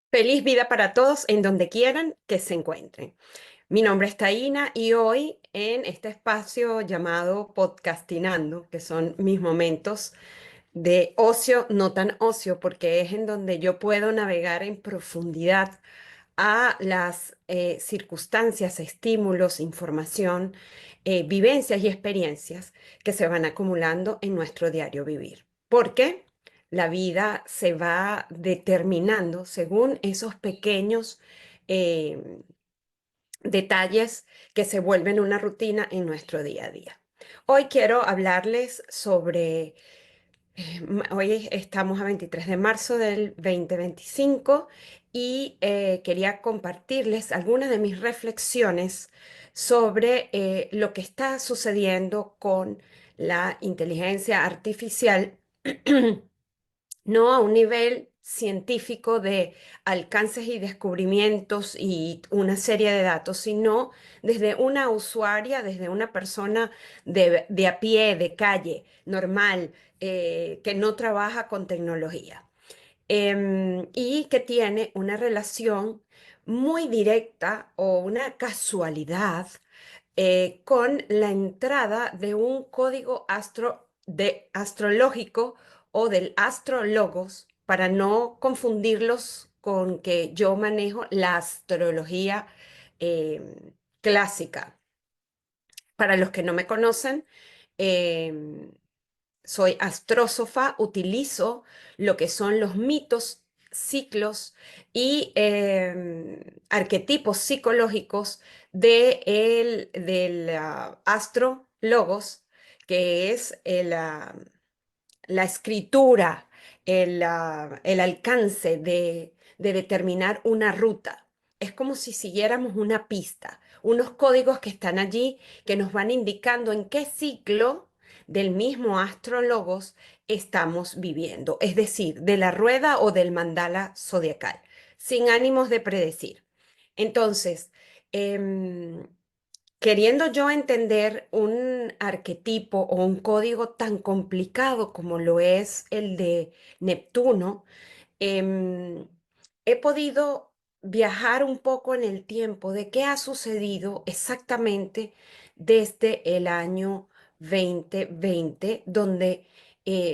Feliz vida para todos en donde quieran que se encuentren. Mi nombre es Taína y hoy en este espacio llamado Podcastinando, que son mis momentos de ocio, no tan ocio, porque es en donde yo puedo navegar en profundidad a las circunstancias, estímulos, información, vivencias y experiencias que se van acumulando en nuestro diario vivir. Porque la vida se va determinando según esos pequeños eh, detalles que se vuelven una rutina en nuestro día a día. Hoy quiero hablarles sobre hoy estamos a 23 de marzo del 2025 y quería compartirles algunas de mis reflexiones sobre lo que está sucediendo con la inteligencia artificial, no a un nivel científico de alcances y descubrimientos y una serie de datos, sino desde una usuaria, desde una persona de a pie, de calle, normal, que no trabaja con tecnología. Y que tiene una relación muy directa o una casualidad con la entrada de un código astrológico o del astrologos, para no confundirlos con que yo manejo la astrología clásica. Para los que no me conocen, em, soy astrósofa, utilizo lo que son los mitos, ciclos y arquetipos psicológicos del astro logos, que es la escritura, el alcance de determinar una ruta. Es como si siguiéramos una pista, unos códigos que están allí que nos van indicando en qué ciclo del mismo astrologos estamos viviendo, es decir, de la rueda o del mandala zodiacal, sin ánimos de predecir. Entonces, em, queriendo yo entender un arquetipo o un código tan complicado como lo es el de Neptuno, em, he podido viajar un poco en el tiempo de qué ha sucedido exactamente desde el año 2020, donde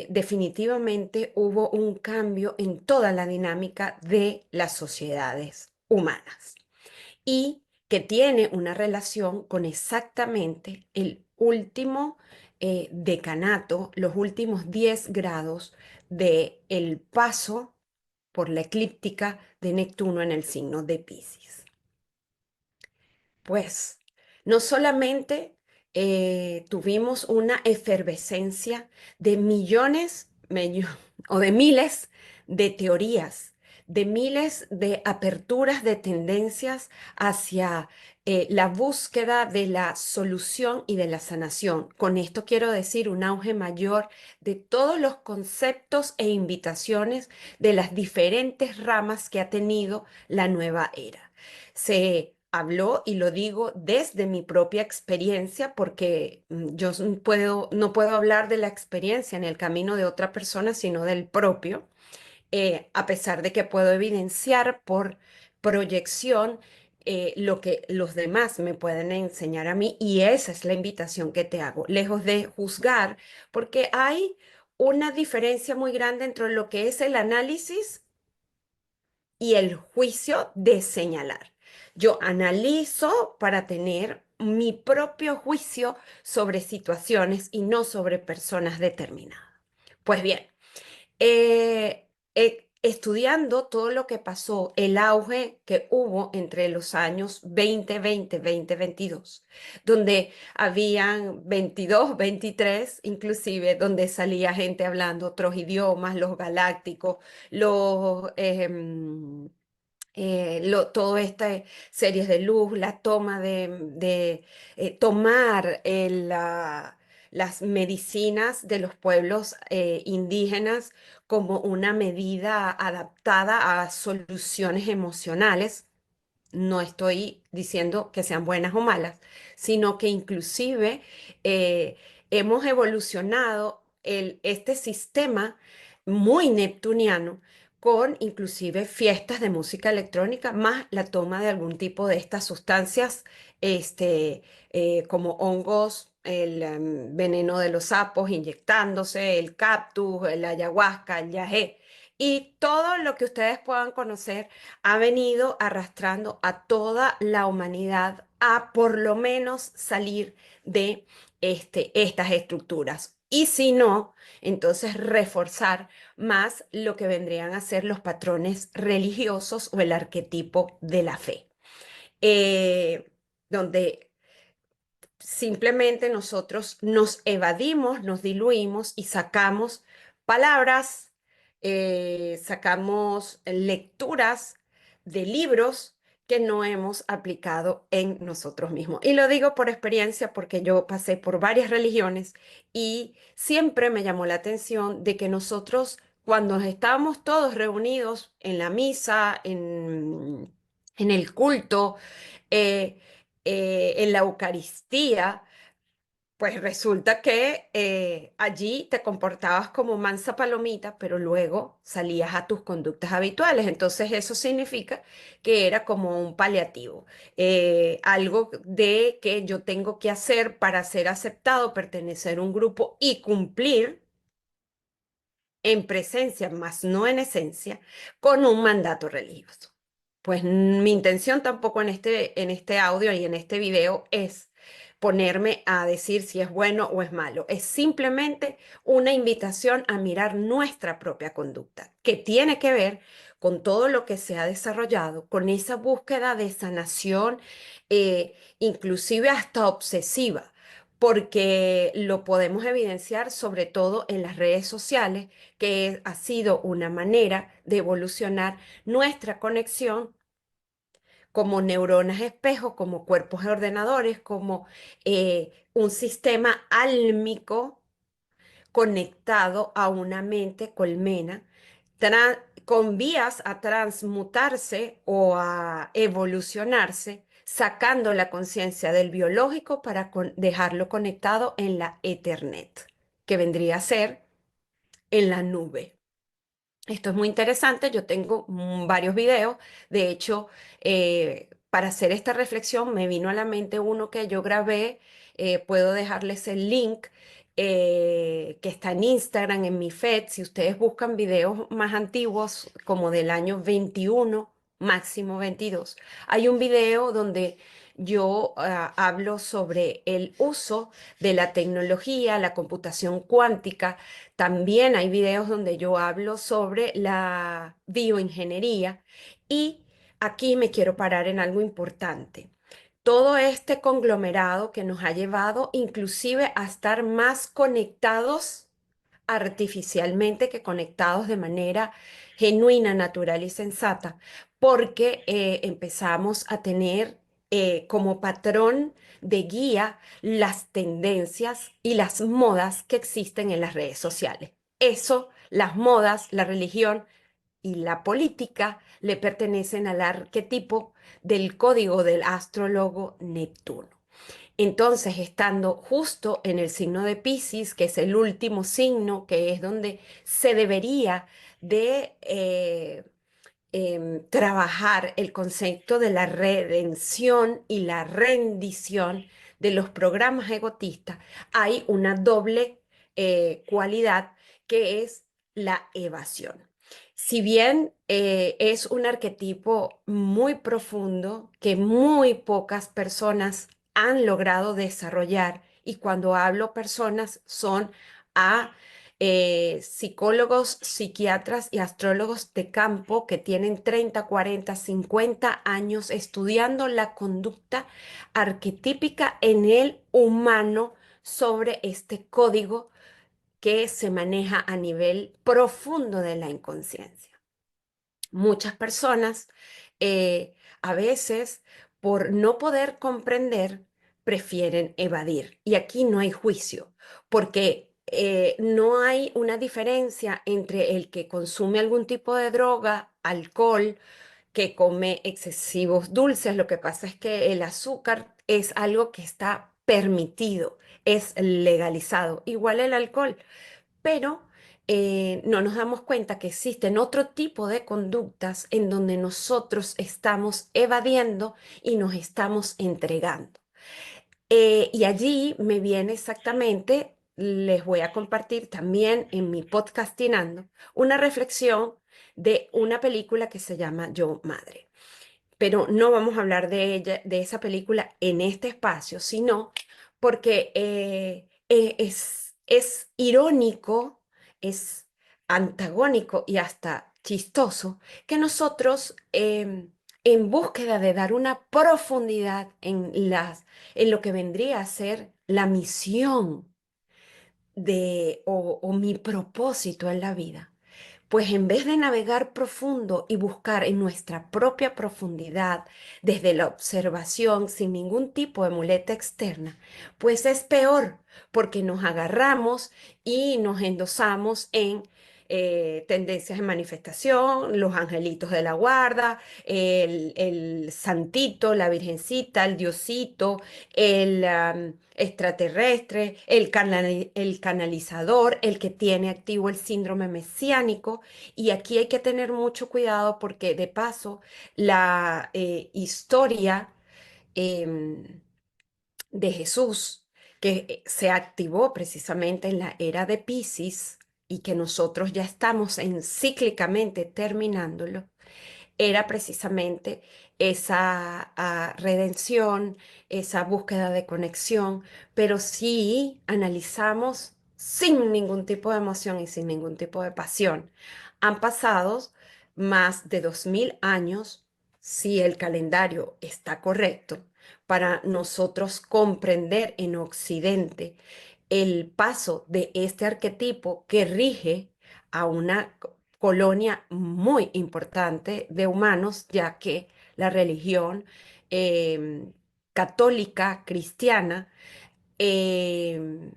definitivamente hubo un cambio en toda la dinámica de las sociedades humanas y que tiene una relación con exactamente el último decanato, los últimos 10 grados de el paso por la eclíptica de Neptuno en el signo de Piscis. Pues no solamente tuvimos una efervescencia de o de miles de teorías, de miles de aperturas de tendencias hacia la búsqueda de la solución y de la sanación. Con esto quiero decir un auge mayor de todos los conceptos e invitaciones de las diferentes ramas que ha tenido la nueva era. Se habló, y lo digo desde mi propia experiencia, porque no puedo hablar de la experiencia en el camino de otra persona, sino del propio, a pesar de que puedo evidenciar por proyección lo que los demás me pueden enseñar a mí, y esa es la invitación que te hago, lejos de juzgar, porque hay una diferencia muy grande entre lo que es el análisis y el juicio de señalar. Yo analizo para tener mi propio juicio sobre situaciones y no sobre personas determinadas. Pues bien, estudiando todo lo que pasó, el auge que hubo entre los años 2020, 2022, donde habían 22, 23, inclusive, donde salía gente hablando otros idiomas, los galácticos, los... todo esta series de luz, la toma de tomar las medicinas de los pueblos indígenas como una medida adaptada a soluciones emocionales. No estoy diciendo que sean buenas o malas, sino que inclusive hemos evolucionado este sistema muy neptuniano con inclusive fiestas de música electrónica, más la toma de algún tipo de estas sustancias, este, como hongos, el veneno de los sapos inyectándose, el cactus, el ayahuasca, el yagé. Y todo lo que ustedes puedan conocer ha venido arrastrando a toda la humanidad a por lo menos salir de estas estructuras. Y si no, entonces reforzar más lo que vendrían a ser los patrones religiosos o el arquetipo de la fe, donde simplemente nosotros nos evadimos, nos diluimos y sacamos palabras, sacamos lecturas de libros que no hemos aplicado en nosotros mismos. Y lo digo por experiencia porque yo pasé por varias religiones y siempre me llamó la atención de que nosotros, cuando estábamos todos reunidos en la misa, en el culto, eh, en la Eucaristía, pues resulta que allí te comportabas como mansa palomita, pero luego salías a tus conductas habituales. Entonces eso significa que era como un paliativo, algo de que yo tengo que hacer para ser aceptado, pertenecer a un grupo y cumplir en presencia, más no en esencia, con un mandato religioso. Pues mi intención tampoco en este audio y en este video es ponerme a decir si es bueno o es malo. Es simplemente una invitación a mirar nuestra propia conducta, que tiene que ver con todo lo que se ha desarrollado, con esa búsqueda de sanación, inclusive hasta obsesiva, porque lo podemos evidenciar sobre todo en las redes sociales, que ha sido una manera de evolucionar nuestra conexión como neuronas espejo, como cuerpos de ordenadores, como un sistema álmico conectado a una mente colmena, con vías a transmutarse o a evolucionarse, sacando la conciencia del biológico para dejarlo conectado en la Ethernet, que vendría a ser en la nube. Esto es muy interesante, yo tengo varios videos, de hecho, para hacer esta reflexión me vino a la mente uno que yo grabé, puedo dejarles el link, que está en Instagram, en mi feed, si ustedes buscan videos más antiguos, como del año 21, máximo 22, hay un video donde yo hablo sobre el uso de la tecnología, la computación cuántica. También hay videos donde yo hablo sobre la bioingeniería y aquí me quiero parar en algo importante. Todo este conglomerado que nos ha llevado inclusive a estar más conectados artificialmente que conectados de manera genuina, natural y sensata, porque empezamos a tener como patrón de guía las tendencias y las modas que existen en las redes sociales. Eso, las modas, la religión y la política le pertenecen al arquetipo del código del astrólogo Neptuno. Entonces, estando justo en el signo de Piscis, que es el último signo, que es donde se debería de trabajar el concepto de la redención y la rendición de los programas egotistas, hay una doble cualidad que es la evasión. Si bien es un arquetipo muy profundo que muy pocas personas han logrado desarrollar, y cuando hablo personas son a psicólogos, psiquiatras y astrólogos de campo que tienen 30, 40, 50 años estudiando la conducta arquetípica en el humano sobre este código que se maneja a nivel profundo de la inconsciencia. Muchas personas a veces, por no poder comprender, prefieren evadir. Y aquí no hay juicio, porque no hay una diferencia entre el que consume algún tipo de droga, alcohol, que come excesivos dulces. Lo que pasa es que el azúcar es algo que está permitido, es legalizado. Igual el alcohol, pero no nos damos cuenta que existen otro tipo de conductas en donde nosotros estamos evadiendo y nos estamos entregando. Y allí me viene exactamente, les voy a compartir también en mi podcastinando, una reflexión de una película que se llama Yo Madre. Pero no vamos a hablar de ella, de esa película en este espacio, sino porque es irónico, es antagónico y hasta chistoso que nosotros, en búsqueda de dar una profundidad en lo que vendría a ser la misión o mi propósito en la vida, pues en vez de navegar profundo y buscar en nuestra propia profundidad, desde la observación, sin ningún tipo de muleta externa, pues es peor, porque nos agarramos y nos endosamos en tendencias de manifestación, los angelitos de la guarda, el santito, la virgencita, el diosito, el extraterrestre, el canalizador, el que tiene activo el síndrome mesiánico. Y aquí hay que tener mucho cuidado porque de paso la historia em, de Jesús, que se activó precisamente en la era de Piscis y que nosotros ya estamos cíclicamente terminándolo, era precisamente esa redención, esa búsqueda de conexión, pero si analizamos sin ningún tipo de emoción y sin ningún tipo de pasión, han pasado más de 2000 años, si el calendario está correcto, para nosotros comprender en Occidente el paso de este arquetipo que rige a una colonia muy importante de humanos, ya que la religión em, católica cristiana em,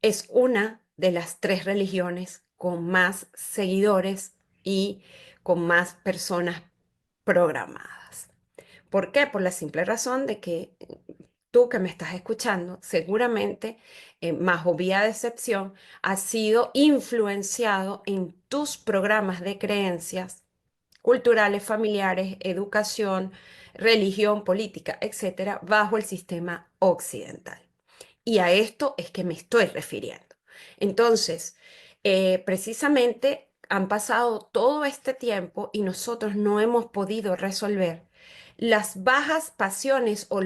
es una de las tres religiones con más seguidores y con más personas programadas. ¿Por qué? Por la simple razón de que tú que me estás escuchando, seguramente, más obvia decepción, has sido influenciado en tus programas de creencias culturales, familiares, educación, religión, política, etcétera, bajo el sistema occidental. Y a esto es que me estoy refiriendo. Entonces, precisamente han pasado todo este tiempo y nosotros no hemos podido resolver las bajas pasiones o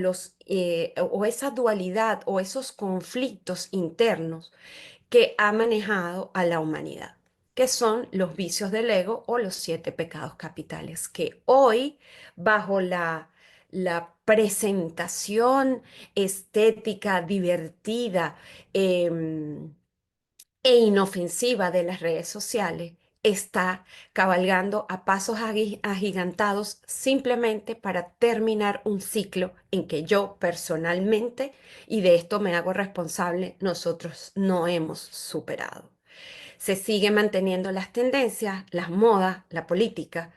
esa dualidad o esos conflictos internos que ha manejado a la humanidad, que son los vicios del ego o los 7 pecados capitales, que hoy, bajo la presentación estética, divertida, em, e inofensiva de las redes sociales, está cabalgando a pasos agigantados simplemente para terminar un ciclo en que yo personalmente, y de esto me hago responsable, nosotros no hemos superado. Se sigue manteniendo las tendencias, las modas, la política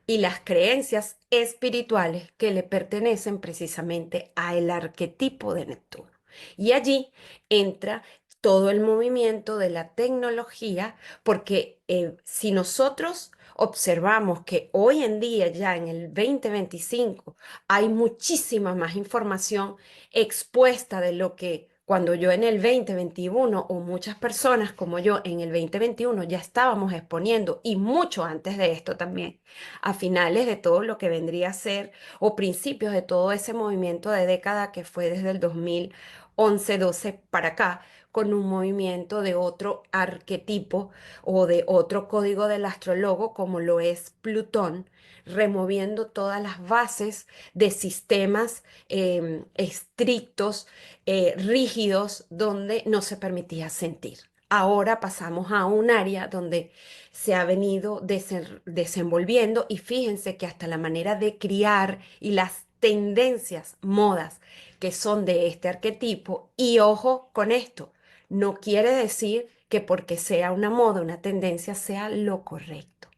y las creencias espirituales que le pertenecen precisamente al arquetipo de Neptuno. Y allí entra todo el movimiento de la tecnología, porque si nosotros observamos que hoy en día, ya en el 2025, hay muchísima más información expuesta de lo que cuando yo en el 2021 o muchas personas como yo en el 2021 ya estábamos exponiendo, y mucho antes de esto también, a finales de todo lo que vendría a ser o principios de todo ese movimiento de década que fue desde el 2011-12 para acá, con un movimiento de otro arquetipo o de otro código del astrólogo como lo es Plutón, removiendo todas las bases de sistemas estrictos, rígidos, donde no se permitía sentir. Ahora pasamos a un área donde se ha venido desenvolviendo, y fíjense que hasta la manera de criar y las tendencias, modas que son de este arquetipo, y ojo con esto, no quiere decir que porque sea una moda, una tendencia, sea lo correcto.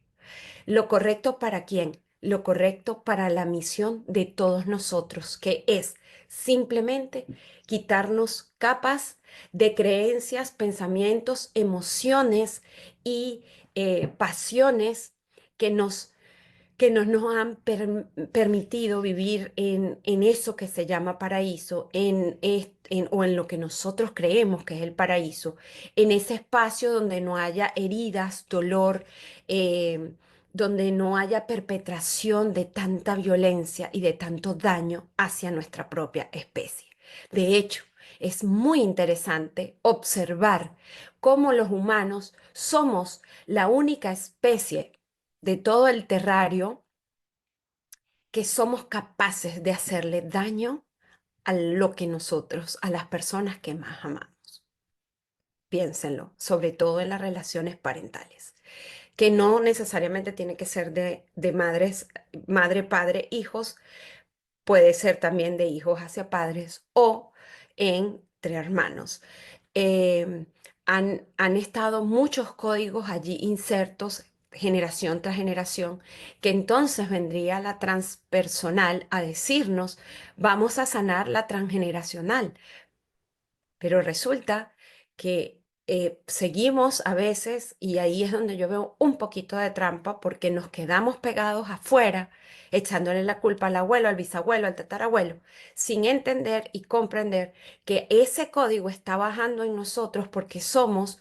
¿Lo correcto para quién? lo correcto para la misión de todos nosotros, que es simplemente quitarnos capas de creencias, pensamientos, emociones y pasiones que nos han permitido vivir en eso que se llama paraíso, o en lo que nosotros creemos que es el paraíso, en ese espacio donde no haya heridas, dolor, eh, donde no haya perpetración de tanta violencia y de tanto daño hacia nuestra propia especie. De hecho, es muy interesante observar cómo los humanos somos la única especie de todo el terrario que somos capaces de hacerle daño a lo que nosotros, a las personas que más amamos. Piénsenlo, sobre todo en las relaciones parentales, que no necesariamente tiene que ser de madres, madre, padre, hijos, puede ser también de hijos hacia padres o entre hermanos. eh, han estado muchos códigos allí insertos generación tras generación, que entonces vendría la transpersonal a decirnos, vamos a sanar la transgeneracional, pero resulta que seguimos a veces, y ahí es donde yo veo un poquito de trampa, porque nos quedamos pegados afuera, echándole la culpa al abuelo, al bisabuelo, al tatarabuelo, sin entender y comprender que ese código está bajando en nosotros porque somos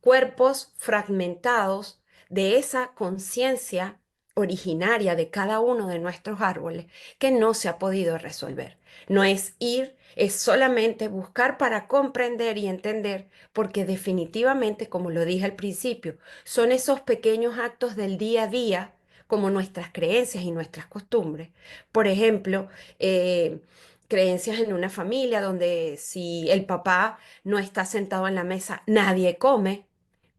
cuerpos fragmentados de esa conciencia originaria de cada uno de nuestros árboles que no se ha podido resolver. No es ir, es solamente buscar para comprender y entender, porque definitivamente, como lo dije al principio, son esos pequeños actos del día a día, como nuestras creencias y nuestras costumbres. Por ejemplo, creencias en una familia donde si el papá no está sentado en la mesa, nadie come.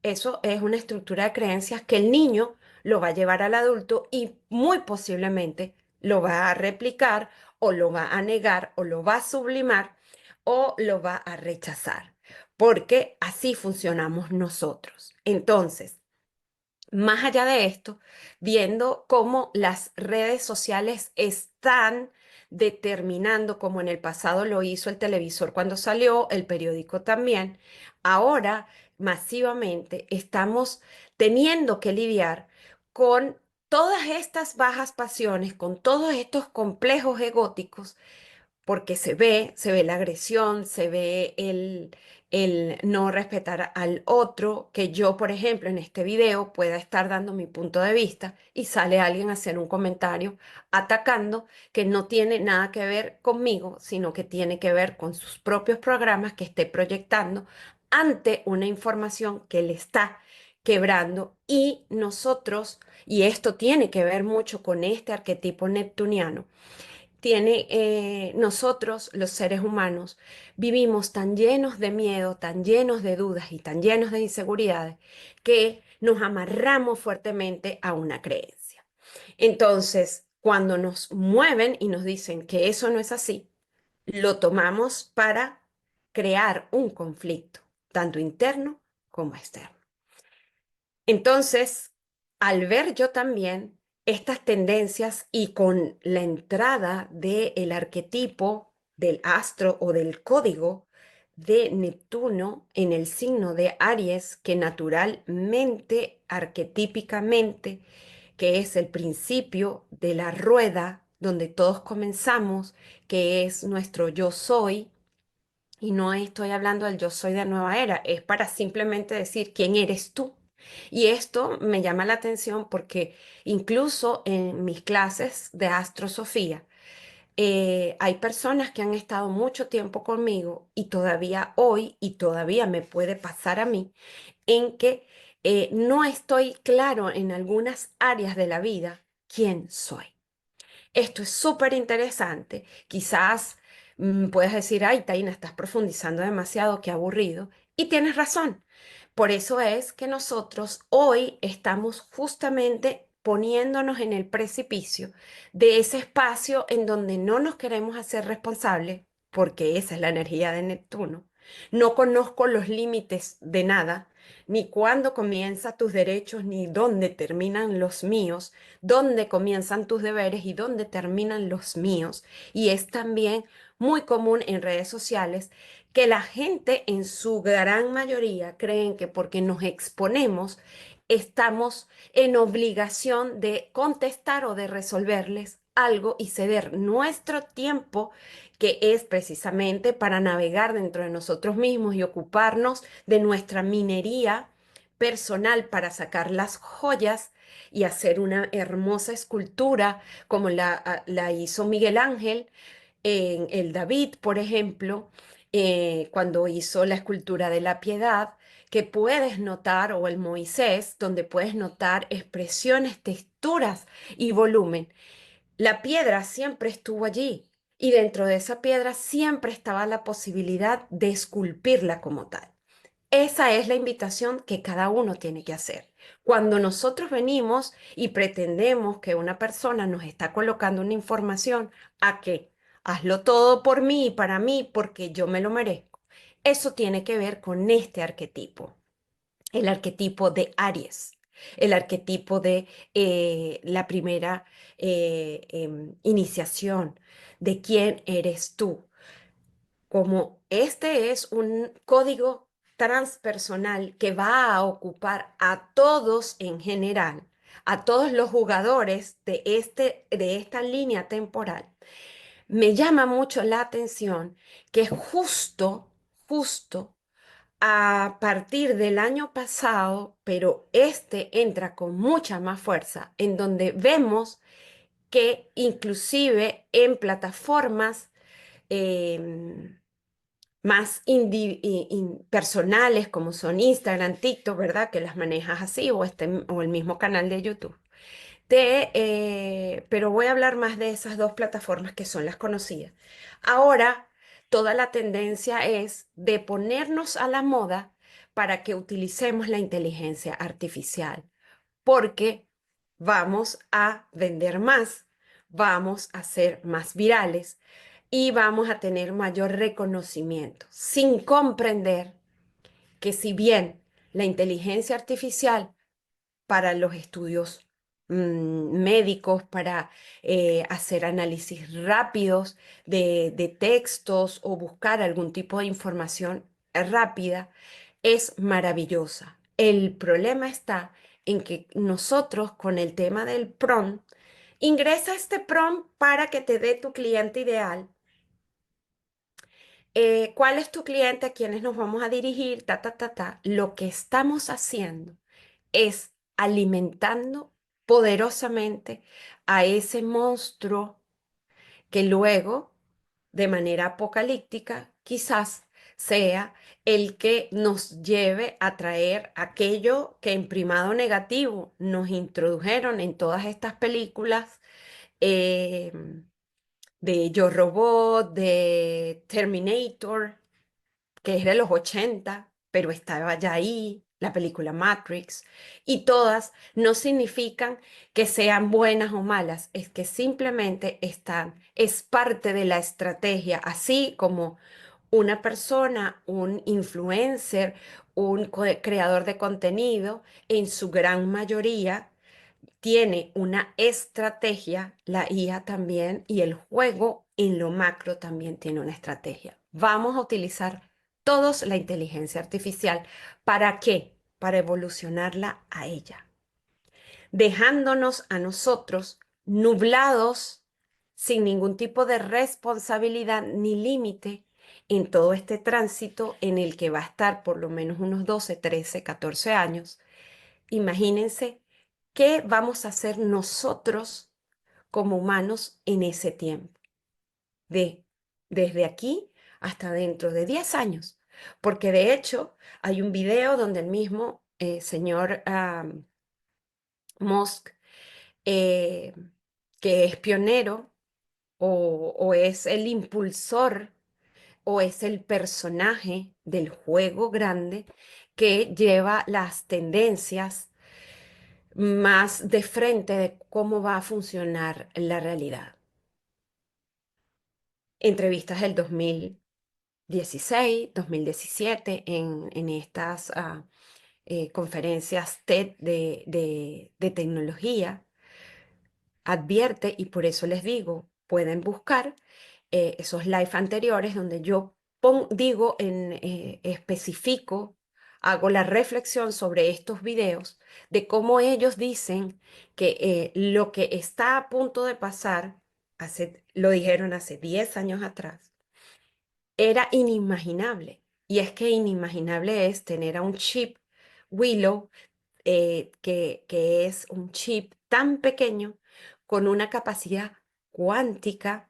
Eso es una estructura de creencias que el niño lo va a llevar al adulto y muy posiblemente lo va a replicar o lo va a negar o lo va a sublimar o lo va a rechazar, porque así funcionamos nosotros. Entonces, más allá de esto, viendo cómo las redes sociales están determinando, como en el pasado lo hizo el televisor cuando salió, el periódico también, ahora masivamente estamos teniendo que lidiar con todas estas bajas pasiones, con todos estos complejos egóticos porque se ve la agresión, se ve el no respetar al otro, que yo, por ejemplo, en este video pueda estar dando mi punto de vista y sale alguien a hacer un comentario atacando que no tiene nada que ver conmigo, sino que tiene que ver con sus propios programas que esté proyectando ante una información que le está quebrando y nosotros, y esto tiene que ver mucho con este arquetipo neptuniano, nosotros, los seres humanos, vivimos tan llenos de miedo, tan llenos de dudas y tan llenos de inseguridades que nos amarramos fuertemente a una creencia. Entonces, cuando nos mueven y nos dicen que eso no es así, lo tomamos para crear un conflicto, tanto interno como externo. Entonces, al ver yo también estas tendencias y con la entrada del arquetipo del astro o del código de Neptuno en el signo de Aries, que naturalmente, arquetípicamente, que es el principio de la rueda donde todos comenzamos, que es nuestro yo soy, y no estoy hablando del yo soy de nueva era, es para simplemente decir quién eres tú. Y esto me llama la atención porque incluso en mis clases de astrosofía, hay personas que han estado mucho tiempo conmigo y todavía hoy, y todavía me puede pasar a mí, en que no estoy claro en algunas áreas de la vida quién soy. Esto es súper interesante. Quizás puedes decir, ay, Taina, estás profundizando demasiado, qué aburrido. Y tienes razón. Por eso es que nosotros hoy estamos justamente poniéndonos en el precipicio de ese espacio en donde no nos queremos hacer responsables, porque esa es la energía de Neptuno. No conozco los límites de nada, ni cuándo comienzan tus derechos, ni dónde terminan los míos, dónde comienzan tus deberes y dónde terminan los míos. Y es también muy común en redes sociales que la gente en su gran mayoría creen que porque nos exponemos, estamos en obligación de contestar o de resolverles algo y ceder nuestro tiempo, que es precisamente para navegar dentro de nosotros mismos y ocuparnos de nuestra minería personal para sacar las joyas y hacer una hermosa escultura como la hizo Miguel Ángel en el David, por ejemplo, cuando hizo la escultura de la Piedad, que puedes notar, o el Moisés, donde puedes notar expresiones, texturas y volumen. La piedra siempre estuvo allí y dentro de esa piedra siempre estaba la posibilidad de esculpirla como tal. Esa es la invitación que cada uno tiene que hacer. Cuando nosotros venimos y pretendemos que una persona nos está colocando una información a que hazlo todo por mí y para mí porque yo me lo merezco, eso tiene que ver con este arquetipo, el arquetipo de Aries, el arquetipo de la primera iniciación de quién eres tú. Como este es un código transpersonal que va a ocupar a todos en general, a todos los jugadores de esta línea temporal, me llama mucho la atención que justo a partir del año pasado, pero este entra con mucha más fuerza, en donde vemos que inclusive en plataformas em, más personales como son Instagram, TikTok, ¿verdad? Que las manejas así, o el mismo canal de YouTube. Pero voy a hablar más de esas dos plataformas que son las conocidas. Ahora, toda la tendencia es de ponernos a la moda para que utilicemos la inteligencia artificial, porque vamos a vender más, vamos a ser más virales y vamos a tener mayor reconocimiento, sin comprender que si bien la inteligencia artificial para los estudios médicos, para hacer análisis rápidos de textos o buscar algún tipo de información rápida, es maravillosa. El problema está en que nosotros con el tema del prompt, ingresa este prompt para que te dé tu cliente ideal. ¿Cuál es tu cliente? ¿A quiénes nos vamos a dirigir? Ta, ta, ta, ta. Lo que estamos haciendo es alimentando poderosamente a ese monstruo que luego, de manera apocalíptica, quizás sea el que nos lleve a traer aquello que en primado negativo nos introdujeron en todas estas películas eh, de Yo Robot, de Terminator, que es de los 80 pero estaba ya ahí, la película Matrix, y todas no significan que sean buenas o malas, es que simplemente están, es parte de la estrategia, así como una persona, un influencer, un creador de contenido, en su gran mayoría tiene una estrategia, la IA también, y el juego en lo macro también tiene una estrategia. Vamos a utilizar todos la inteligencia artificial. ¿Para qué? Para evolucionarla a ella, dejándonos a nosotros nublados sin ningún tipo de responsabilidad ni límite en todo este tránsito en el que va a estar por lo menos unos 12, 13, 14 años. Imagínense qué vamos a hacer nosotros como humanos en ese tiempo, de, desde aquí hasta dentro de 10 años. Porque de hecho hay un video donde el mismo señor Musk, eh, que es pionero o es el impulsor o es el personaje del juego grande que lleva las tendencias más de frente de cómo va a funcionar la realidad. Entrevistas del 2016, 2017 en estas conferencias TED de tecnología, advierte, y por eso les digo, pueden buscar esos live anteriores donde yo digo especifico, hago la reflexión sobre estos videos de cómo ellos dicen que lo que está a punto de pasar, lo dijeron hace 10 años atrás, era inimaginable. Y es que inimaginable es tener a un chip Willow, que es un chip tan pequeño con una capacidad cuántica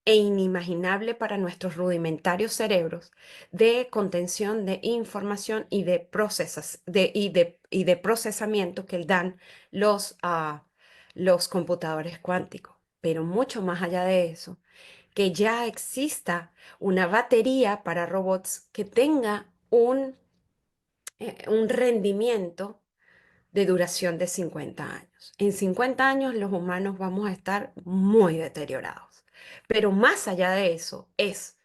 e inimaginable para nuestros rudimentarios cerebros de contención de información y de, y de procesamiento que dan los computadores cuánticos. Pero mucho más allá de eso, que ya exista una batería para robots que tenga un rendimiento de duración de 50 años. En 50 años los humanos vamos a estar muy deteriorados. Pero más allá de eso es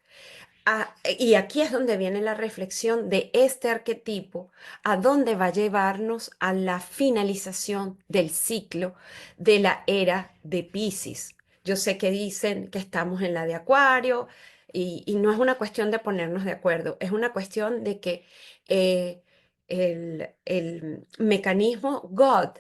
y aquí es donde viene la reflexión de este arquetipo, a dónde va a llevarnos a la finalización del ciclo de la era de Piscis. Yo sé que dicen que estamos en la de Acuario y no es una cuestión de ponernos de acuerdo, es una cuestión de que el mecanismo God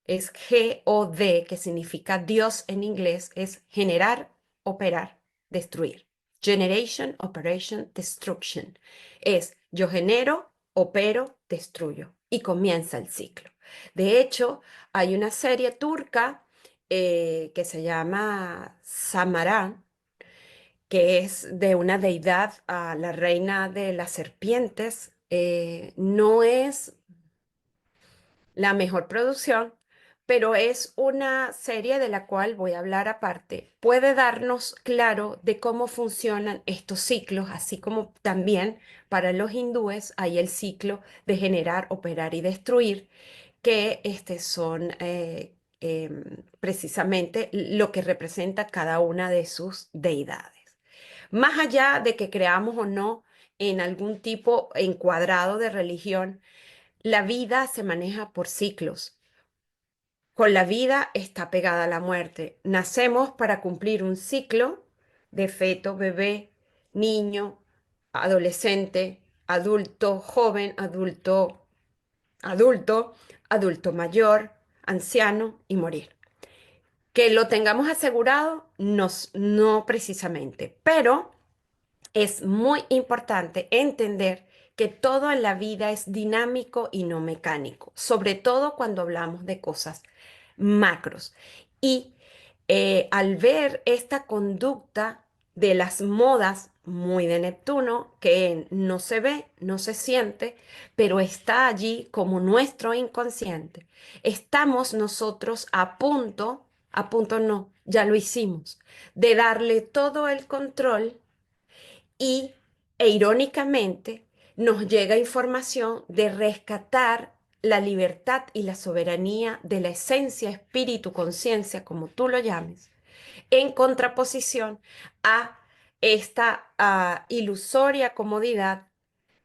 es G-O-D, que significa Dios en inglés, es generar, operar, destruir. Generation, Operation, Destruction. Es yo genero, opero, destruyo. Y comienza el ciclo. De hecho, hay una serie turca que se llama Samarán, que es de una deidad, a la reina de las serpientes. No es la mejor producción, pero es una serie de la cual voy a hablar aparte. Puede darnos claro de cómo funcionan estos ciclos, así como también para los hindúes hay el ciclo de generar, operar y destruir, que son precisamente lo que representa cada una de sus deidades. Más allá de que creamos o no en algún tipo encuadrado de religión, la vida se maneja por ciclos. Con la vida está pegada la muerte. Nacemos para cumplir un ciclo de feto, bebé, niño, adolescente, adulto, joven, adulto mayor, anciano y morir. Que lo tengamos asegurado, no precisamente, pero es muy importante entender que todo en la vida es dinámico y no mecánico, sobre todo cuando hablamos de cosas macros. Y al ver esta conducta de las modas muy de Neptuno, que no se ve, no se siente, pero está allí como nuestro inconsciente, estamos nosotros a punto no, ya lo hicimos, de darle todo el control y, irónicamente, nos llega información de rescatar la libertad y la soberanía de la esencia, espíritu, conciencia, como tú lo llames, en contraposición a esta ilusoria comodidad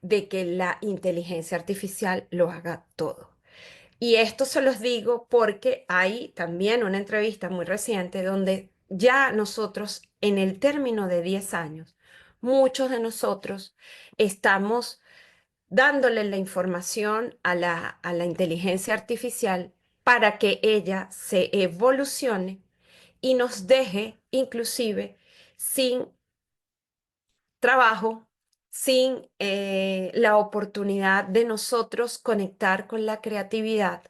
de que la inteligencia artificial lo haga todo. Y esto se los digo porque hay también una entrevista muy reciente donde ya nosotros, en el término de 10 años, muchos de nosotros estamos dándole la información a la inteligencia artificial para que ella se evolucione y nos deje inclusive sin trabajo, sin la oportunidad de nosotros conectar con la creatividad,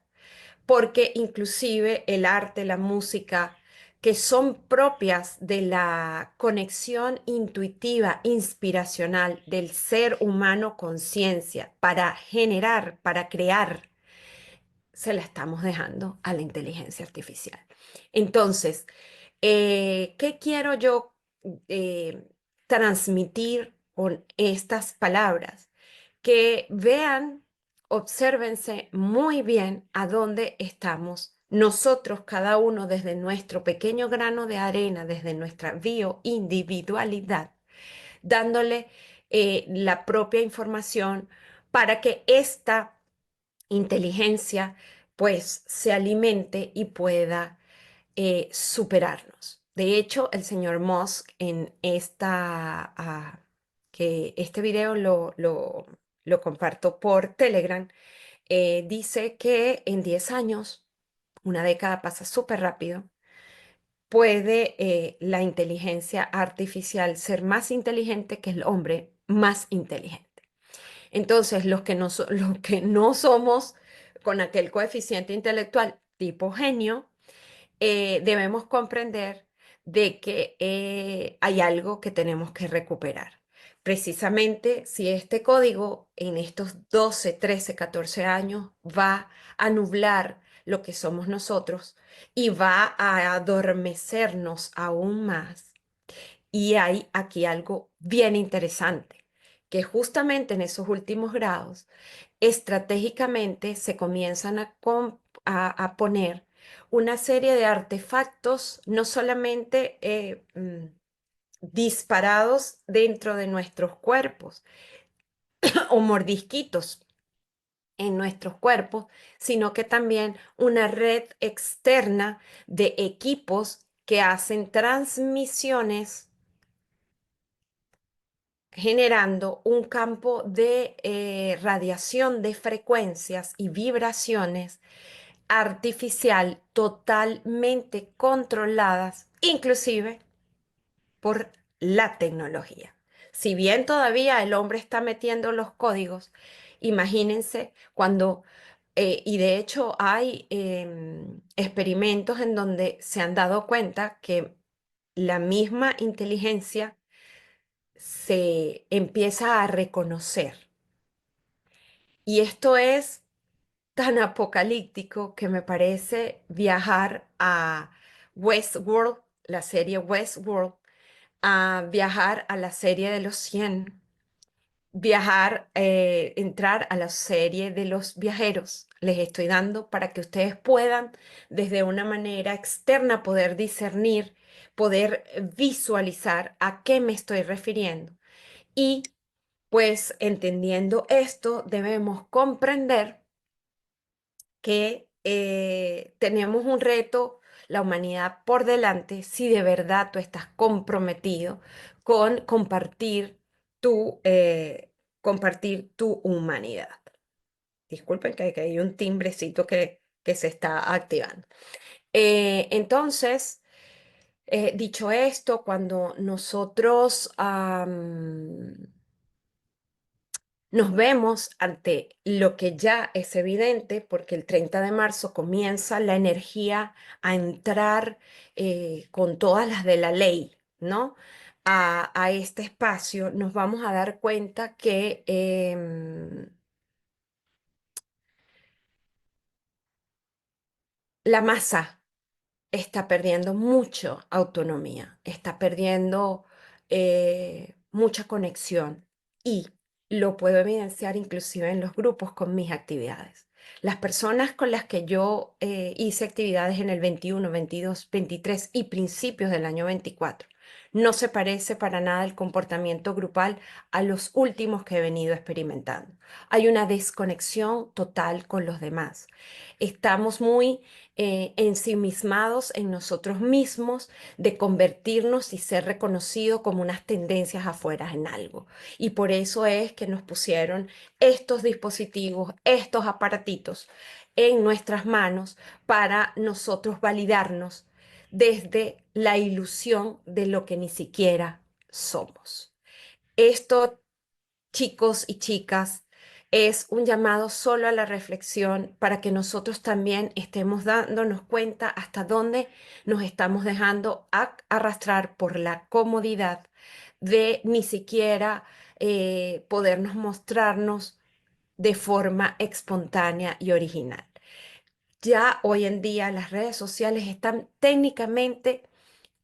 porque inclusive el arte, la música, que son propias de la conexión intuitiva, inspiracional del ser humano conciencia para generar, para crear, se la estamos dejando a la inteligencia artificial. Entonces, ¿qué quiero yo eh, transmitir con estas palabras? Que vean, obsérvense muy bien a dónde estamos nosotros, cada uno desde nuestro pequeño grano de arena, desde nuestra bioindividualidad, dándole la propia información para que esta inteligencia pues se alimente y pueda superarnos. De hecho, el señor Musk en que este video lo comparto por Telegram, dice que en 10 años, una década pasa súper rápido, puede la inteligencia artificial ser más inteligente que el hombre más inteligente. Entonces, los que no somos con aquel coeficiente intelectual tipo genio, debemos comprender de que hay algo que tenemos que recuperar. Precisamente si este código en estos 12, 13, 14 años va a nublar lo que somos nosotros y va a adormecernos aún más. Y hay aquí algo bien interesante, que justamente en esos últimos grados estratégicamente se comienzan a poner una serie de artefactos, no solamente disparados dentro de nuestros cuerpos o mordisquitos en nuestros cuerpos, sino que también una red externa de equipos que hacen transmisiones generando un campo de radiación de frecuencias y vibraciones artificial totalmente controladas, inclusive por la tecnología. Si bien todavía el hombre está metiendo los códigos, imagínense cuando, y de hecho hay experimentos en donde se han dado cuenta que la misma inteligencia se empieza a reconocer. Y esto es tan apocalíptico que me parece viajar a Westworld, la serie Westworld, a viajar a la serie de los 100, viajar, entrar a la serie de los viajeros. Les estoy dando para que ustedes puedan, desde una manera externa, poder discernir, poder visualizar a qué me estoy refiriendo. Y pues entendiendo esto, debemos comprender que tenemos un reto, la humanidad por delante, si de verdad tú estás comprometido con compartir tu humanidad. Disculpen que hay un timbrecito que se está activando. Entonces, dicho esto, cuando nosotros nos vemos ante lo que ya es evidente, porque el 30 de marzo comienza la energía a entrar con todas las de la ley, ¿no? A este espacio, nos vamos a dar cuenta que la masa está perdiendo mucho autonomía, está perdiendo mucha conexión y lo puedo evidenciar inclusive en los grupos con mis actividades. Las personas con las que yo hice actividades en el 21, 22, 23 y principios del año 24 no se parece para nada el comportamiento grupal a los últimos que he venido experimentando. Hay una desconexión total con los demás. Estamos muy ensimismados en nosotros mismos de convertirnos y ser reconocido como unas tendencias afuera en algo. Y por eso es que nos pusieron estos dispositivos, estos aparatitos en nuestras manos para nosotros validarnos desde la ilusión de lo que ni siquiera somos. Esto, chicos y chicas, es un llamado solo a la reflexión para que nosotros también estemos dándonos cuenta hasta dónde nos estamos dejando arrastrar por la comodidad de ni siquiera podernos mostrarnos de forma espontánea y original. Ya hoy en día las redes sociales están técnicamente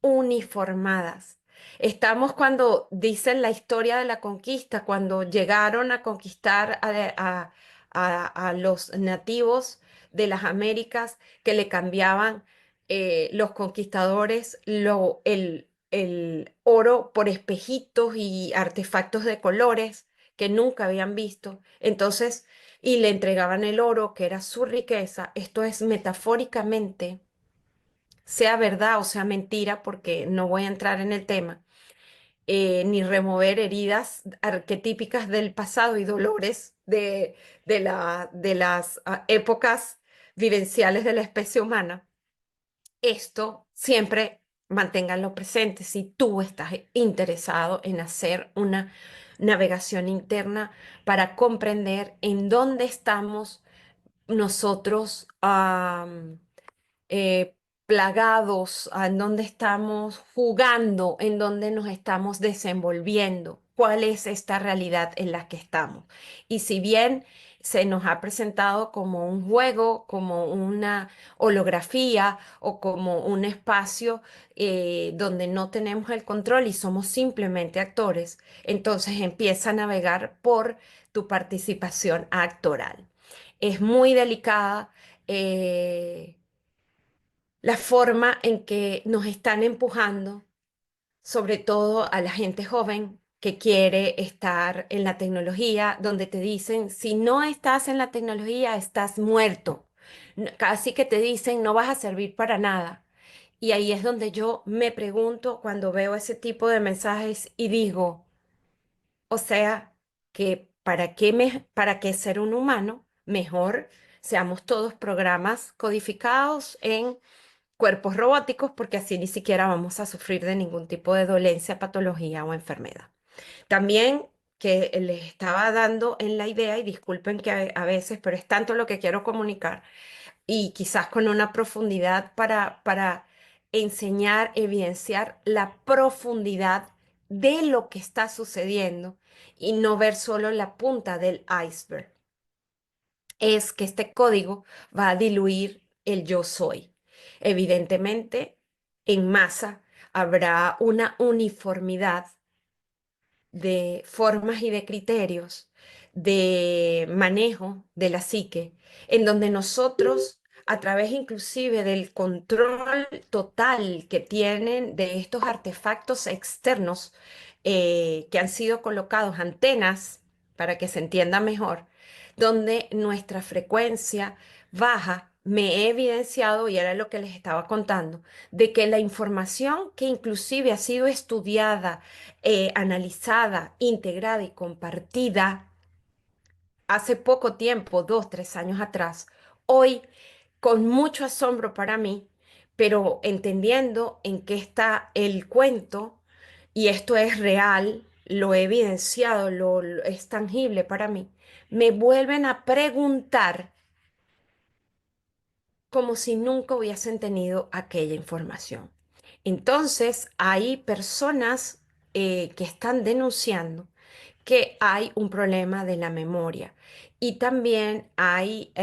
uniformadas. Estamos cuando dicen la historia de la conquista, cuando llegaron a conquistar a los nativos de las Américas, que le cambiaban los conquistadores el oro por espejitos y artefactos de colores que nunca habían visto. Entonces y le entregaban el oro, que era su riqueza. Esto es metafóricamente, sea verdad o sea mentira, porque no voy a entrar en el tema, ni remover heridas arquetípicas del pasado y dolores de las épocas vivenciales de la especie humana. Esto siempre manténganlo presente si tú estás interesado en hacer una navegación interna para comprender en dónde estamos nosotros eh, plagados, en dónde estamos jugando, en dónde nos estamos desenvolviendo, cuál es esta realidad en la que estamos. Y si bien se nos ha presentado como un juego, como una holografía o como un espacio donde no tenemos el control y somos simplemente actores, entonces empieza a navegar por tu participación actoral. Es muy delicada. La forma en que nos están empujando, sobre todo a la gente joven que quiere estar en la tecnología, donde te dicen, si no estás en la tecnología, estás muerto. Casi que te dicen, no vas a servir para nada. Y ahí es donde yo me pregunto cuando veo ese tipo de mensajes y digo, o sea, que para qué ser un humano, mejor seamos todos programas codificados en cuerpos robóticos, porque así ni siquiera vamos a sufrir de ningún tipo de dolencia, patología o enfermedad. También que les estaba dando en la idea, y disculpen que a veces, pero es tanto lo que quiero comunicar, y quizás con una profundidad para enseñar, evidenciar la profundidad de lo que está sucediendo y no ver solo la punta del iceberg. Es que este código va a diluir el yo soy. Evidentemente, en masa habrá una uniformidad de formas y de criterios de manejo de la psique, en donde nosotros, a través inclusive del control total que tienen de estos artefactos externos que han sido colocados, antenas, para que se entienda mejor, donde nuestra frecuencia baja, me he evidenciado, y era lo que les estaba contando, de que la información que inclusive ha sido estudiada, analizada, integrada y compartida hace poco tiempo, 2, 3 años atrás, hoy con mucho asombro para mí, pero entendiendo en qué está el cuento, y esto es real, lo he evidenciado, es tangible para mí, me vuelven a preguntar como si nunca hubiesen tenido aquella información. Entonces, hay personas que están denunciando que hay un problema de la memoria y también hay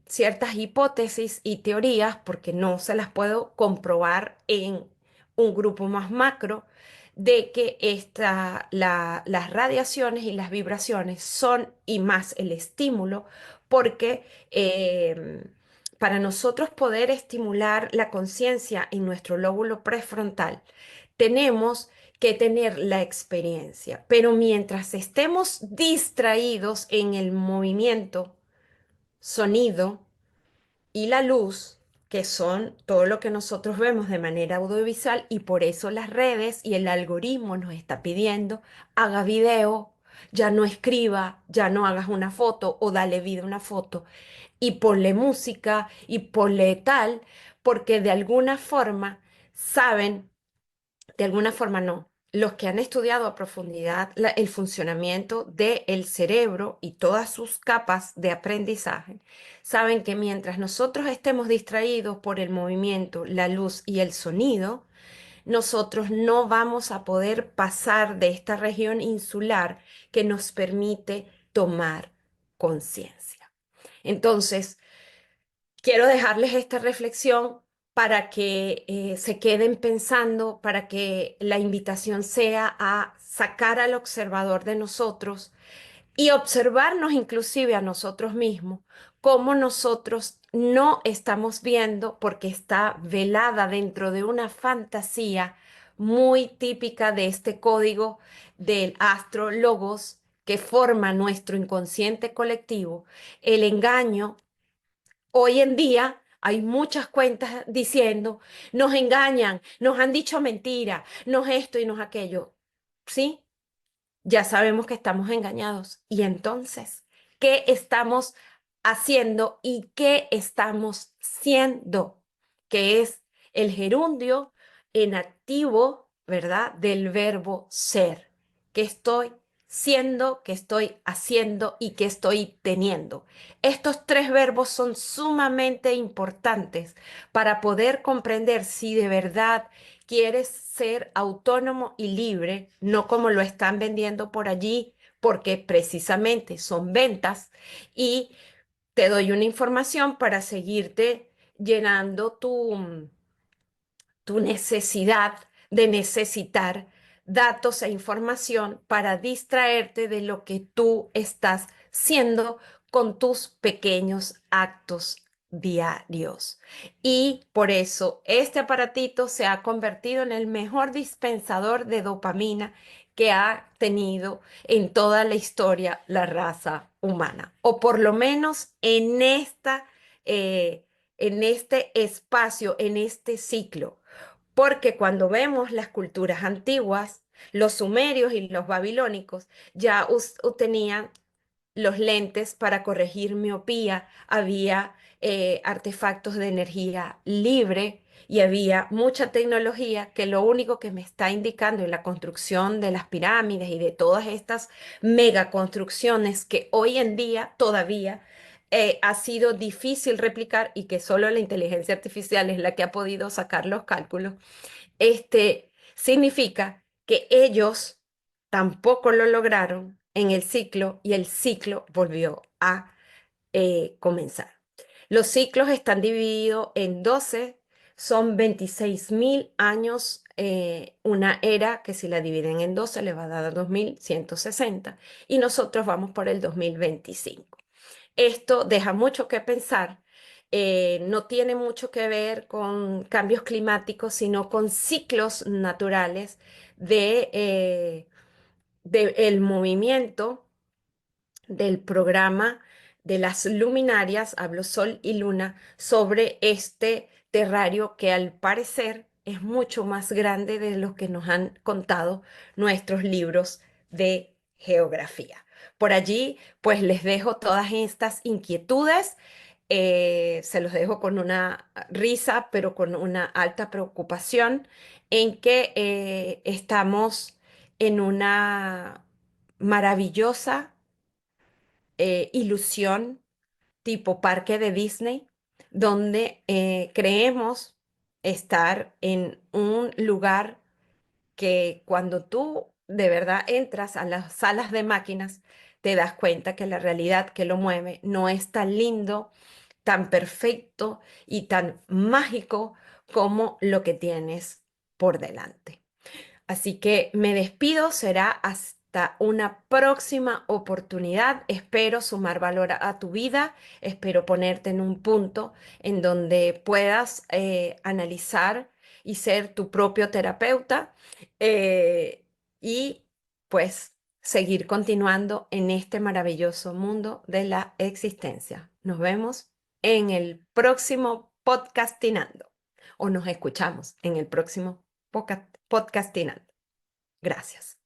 ciertas hipótesis y teorías, porque no se las puedo comprobar en un grupo más macro, de que las radiaciones y las vibraciones son, y más el estímulo, porque para nosotros poder estimular la conciencia en nuestro lóbulo prefrontal, tenemos que tener la experiencia, pero mientras estemos distraídos en el movimiento, sonido y la luz, que son todo lo que nosotros vemos de manera audiovisual, y por eso las redes y el algoritmo nos está pidiendo, haga video, ya no escriba, ya no hagas una foto o dale vida a una foto, y ponle música y ponle tal, porque de alguna forma saben, de alguna forma no. Los que han estudiado a profundidad el funcionamiento del cerebro y todas sus capas de aprendizaje, saben que mientras nosotros estemos distraídos por el movimiento, la luz y el sonido, nosotros no vamos a poder pasar de esta región insular que nos permite tomar conciencia. Entonces, quiero dejarles esta reflexión para que se queden pensando, para que la invitación sea a sacar al observador de nosotros y observarnos inclusive a nosotros mismos, cómo nosotros no estamos viendo porque está velada dentro de una fantasía muy típica de este código del astro logos, que forma nuestro inconsciente colectivo, el engaño, hoy en día hay muchas cuentas diciendo, nos engañan, nos han dicho mentira, nos esto y nos aquello. ¿Sí? Ya sabemos que estamos engañados. Y entonces, ¿qué estamos haciendo y qué estamos siendo? Que es el gerundio en activo, ¿verdad? Del verbo ser. ¿Qué estoy siendo, qué estoy haciendo y qué estoy teniendo? Estos tres verbos son sumamente importantes para poder comprender si de verdad quieres ser autónomo y libre, no como lo están vendiendo por allí, porque precisamente son ventas y te doy una información para seguirte llenando tu necesidad de necesitar datos e información para distraerte de lo que tú estás siendo con tus pequeños actos diarios. Y por eso este aparatito se ha convertido en el mejor dispensador de dopamina que ha tenido en toda la historia la raza humana, o por lo menos en este espacio, en este ciclo. Porque cuando vemos las culturas antiguas, los sumerios y los babilónicos ya tenían los lentes para corregir miopía, había artefactos de energía libre y había mucha tecnología que lo único que me está indicando en la construcción de las pirámides y de todas estas megaconstrucciones que hoy en día todavía ha sido difícil replicar y que solo la inteligencia artificial es la que ha podido sacar los cálculos, significa que ellos tampoco lo lograron en el ciclo y el ciclo volvió a comenzar. Los ciclos están divididos en 12, son 26.000 años, una era que si la dividen en 12 le va a dar 2160 y nosotros vamos por el 2025. Esto deja mucho que pensar. No tiene mucho que ver con cambios climáticos, sino con ciclos naturales de el movimiento del programa de las luminarias, hablo Sol y Luna, sobre este terrario que al parecer es mucho más grande de lo que nos han contado nuestros libros de geografía. Por allí, pues les dejo todas estas inquietudes. Se los dejo con una risa, pero con una alta preocupación en que estamos en una maravillosa ilusión tipo parque de Disney, donde creemos estar en un lugar que cuando tú de verdad entras a las salas de máquinas, te das cuenta que la realidad que lo mueve no es tan lindo, tan perfecto y tan mágico como lo que tienes por delante. Así que me despido, será hasta una próxima oportunidad. Espero sumar valor a tu vida, espero ponerte en un punto en donde puedas analizar y ser tu propio terapeuta eh, y pues seguir continuando en este maravilloso mundo de la existencia. Nos vemos en el próximo podcastinando o nos escuchamos en el próximo podcastinando. Gracias.